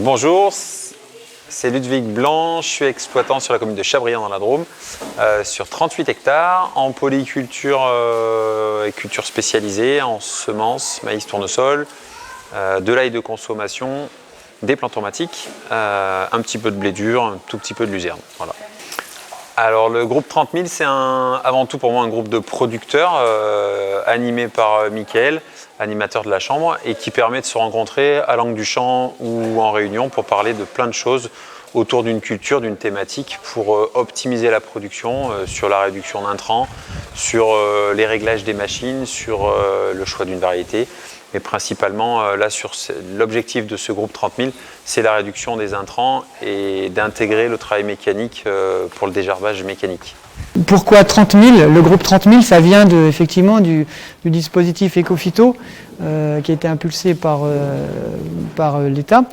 Bonjour, c'est Ludwig Blanc, je suis exploitant sur la commune de Chabriant dans la Drôme, sur 38 hectares, en polyculture et culture spécialisée, en semences, maïs, tournesol, de l'ail de consommation, des plantes aromatiques, un petit peu de blé dur, un tout petit peu de luzerne. Voilà. Alors le groupe 30 000, c'est avant tout pour moi un groupe de producteurs animé par Mickaël, animateur de la chambre, et qui permet de se rencontrer à l'angle du champ ou en réunion pour parler de plein de choses autour d'une culture, d'une thématique, pour optimiser la production sur la réduction d'intrants, sur les réglages des machines, sur le choix d'une variété. Mais principalement, là, sur l'objectif de ce groupe 30 000, c'est la réduction des intrants et d'intégrer le travail mécanique pour le désherbage mécanique. Pourquoi 30 000? Le groupe 30 000, ça vient effectivement du dispositif Ecophyto qui a été impulsé par l'État,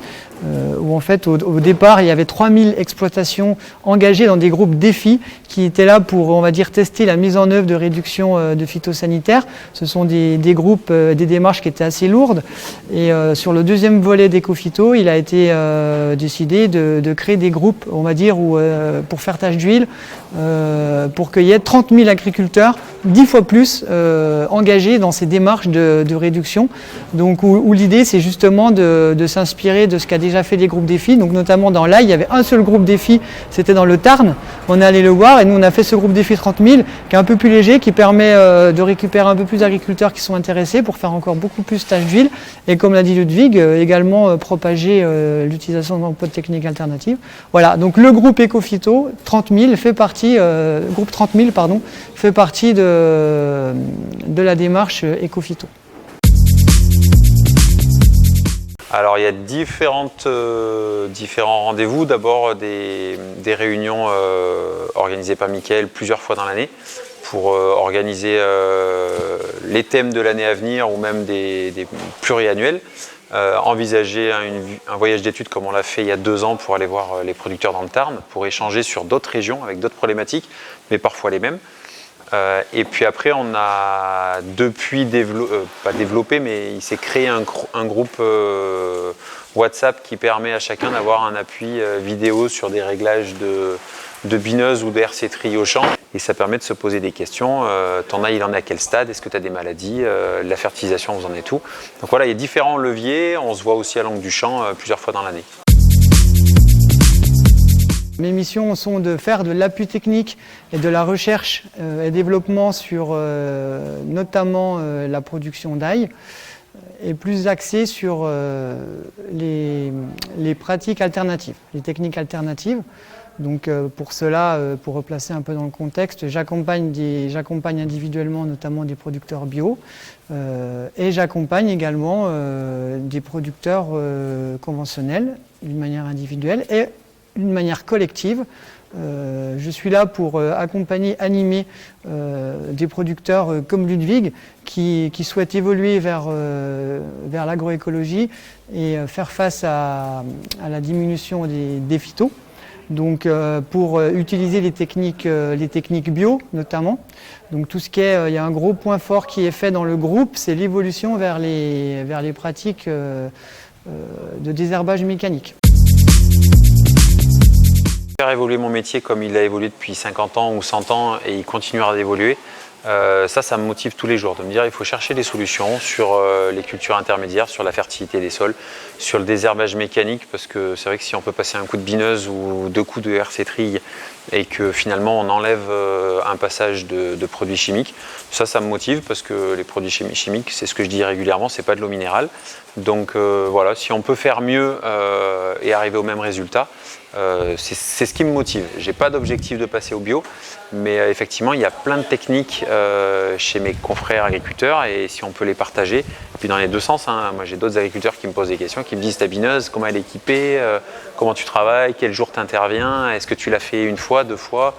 où en fait au départ il y avait 3000 exploitations engagées dans des groupes défis qui étaient là pour, on va dire, tester la mise en œuvre de réduction de phytosanitaires. Ce sont des groupes, des démarches qui étaient assez lourdes, et sur le deuxième volet d'Ecophyto, il a été décidé de créer des groupes, on va dire, pour faire tâche d'huile, pour qu'il y ait 30 000 agriculteurs, 10 fois plus engagés dans ces démarches de réduction. Donc où l'idée, c'est justement de s'inspirer de ce qu'a déjà fait les groupes défis. Donc notamment dans l'Ail, il y avait un seul groupe défi, c'était dans le Tarn. On est allé le voir et nous on a fait ce groupe défi 30 000 qui est un peu plus léger, qui permet de récupérer un peu plus d'agriculteurs qui sont intéressés pour faire encore beaucoup plus tâche d'huile. Et comme l'a dit Ludwig, également propager l'utilisation d'emplois de techniques alternatives. Voilà, donc le groupe Ecophyto 30 000 fait partie, groupe 30 000 pardon, fait partie de la démarche Ecophyto. Alors il y a différents rendez-vous. D'abord des réunions organisées par Mickaël plusieurs fois dans l'année pour organiser les thèmes de l'année à venir ou même des pluriannuels. Envisager un voyage d'études comme on l'a fait il y a 2 ans pour aller voir les producteurs dans le Tarn, pour échanger sur d'autres régions avec d'autres problématiques, mais parfois les mêmes. Et puis après, on a depuis pas développé, mais il s'est créé un groupe WhatsApp qui permet à chacun d'avoir un appui vidéo sur des réglages de bineuse ou de RC tri au champ. Et ça permet de se poser des questions. Il en est à quel stade? Est-ce que tu as des maladies? La fertilisation, vous en êtes où? Donc voilà, il y a différents leviers. On se voit aussi à l'angle du champ plusieurs fois dans l'année. Mes missions sont de faire de l'appui technique et de la recherche et développement sur notamment la production d'ail, et plus axé sur les pratiques alternatives, les techniques alternatives. Donc pour cela, pour replacer un peu dans le contexte, j'accompagne individuellement notamment des producteurs bio, et j'accompagne également des producteurs conventionnels d'une manière individuelle et d'une manière collective. Je suis là pour accompagner, animer des producteurs comme Ludwig qui souhaitent évoluer vers l'agroécologie et faire face à la diminution des phytos. Donc pour utiliser les techniques bio notamment. Donc tout ce qui est, il y a un gros point fort qui est fait dans le groupe, c'est l'évolution vers les pratiques de désherbage mécanique. Faire évoluer mon métier comme il a évolué depuis 50 ans ou 100 ans et il continuera d'évoluer, ça me motive tous les jours, de me dire il faut chercher des solutions sur les cultures intermédiaires, sur la fertilité des sols, sur le désherbage mécanique, parce que c'est vrai que si on peut passer un coup de bineuse ou 2 coups de RC tri et que finalement on enlève un passage de produits chimiques, ça me motive parce que les produits chimiques, c'est ce que je dis régulièrement, c'est pas de l'eau minérale. Donc voilà, si on peut faire mieux et arriver au même résultat, c'est ce qui me motive. J'ai pas d'objectif de passer au bio, mais effectivement il y a plein de techniques chez mes confrères agriculteurs, et si on peut les partager, et puis dans les deux sens, hein, moi j'ai d'autres agriculteurs qui me posent des questions, qui me disent ta bineuse, comment elle est équipée, comment tu travailles, quel jour tu interviens, est-ce que tu l'as fait 1 fois, 2 fois,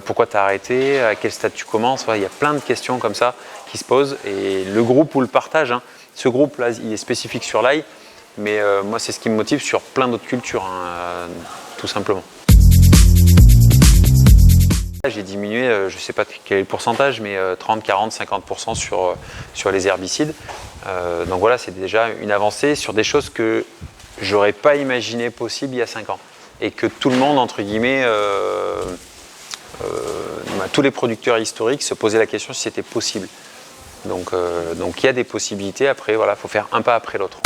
pourquoi tu as arrêté, à quel stade tu commences. Voilà, il y a plein de questions comme ça qui se posent, et le groupe ou le partage, hein, ce groupe là il est spécifique sur l'ail, mais moi c'est ce qui me motive sur plein d'autres cultures, hein, tout simplement. J'ai diminué, je ne sais pas quel est le pourcentage, mais 30, 40, 50% sur les herbicides. Donc voilà, c'est déjà une avancée sur des choses que j'aurais pas imaginé possible il y a 5 ans. Et que tout le monde, entre guillemets, tous les producteurs historiques se posaient la question si c'était possible. Donc il y a des possibilités, après voilà, il faut faire un pas après l'autre.